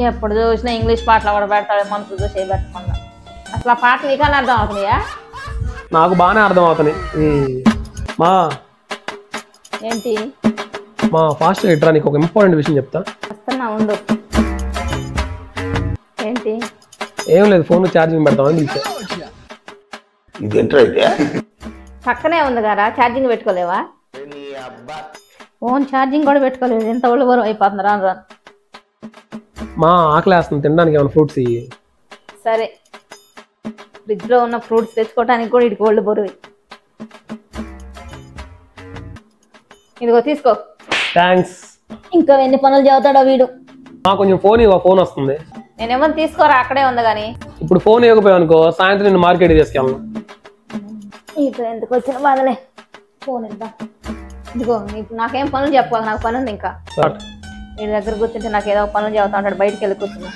ఎప్పుడు చూసినా ఇంగ్లీష్ పాటలు కూడా పెడతాడు మనసు చూసి పెట్టకుండా. అసలు ఆ పాటలు నీకని అర్థం అవుతున్నాయా? నాకు బాగానే అర్థం అవుతున్నాయి. మా ఏంటి మా ఫాస్ట్ ఎట్రా, నీకు ఒక ఇంపార్టెంట్ విషయం చెప్తా. వస్తున్నా ఉండు. ఏంటి? ఏం లేదు, ఫోన్ ఛార్జింగ్ పెడతామని పిలిచా. పక్కనే ఉంది కదా, ఛార్జింగ్ పెట్టుకోలేవా? ఫోన్ ఛార్జింగ్ కూడా పెట్టుకోలేదు. ఎంత ఒళ్ళు బరువు అయిపోతుంది రాను రాను. మా ఆకలి వేస్తుంది, తినడానికి ఏమైనా ఫ్రూట్స్ ఇవి. సరే, ఫ్రిడ్జ్ లో ఉన్న ఫ్రూట్స్ తెచ్చుకోవడానికి కూడా ఇడికి ఒళ్ళు బరువు. ఇదిగో తీసుకో. థ్యాంక్స్. ఇంకా ఎన్ని పనులు చదువుతాడో వీడు. కొంచెం ఫోన్ ఇవ్వ, ఫోన్ వస్తుంది. నేనేమో తీసుకోరా, అక్కడే ఉంది కానీ. ఇప్పుడు ఫోన్ ఇవ్వకపోయావు అనుకో, సాయంత్రం నేను మార్కెట్ తీసుకెళ్ళను. ఇప్పుడు ఎందుకు వచ్చిన బాధలే, ఫోన్ ఇద్దాం. ఇదిగో నాకేం పనులు చెప్పాలి, నాకు పని ఉంది ఇంకా. వీడి దగ్గర కూర్చుంటే నాకు ఏదో పనులు చదువుతా ఉంటాడు, బయటికి వెళ్ళి కూర్చున్నా.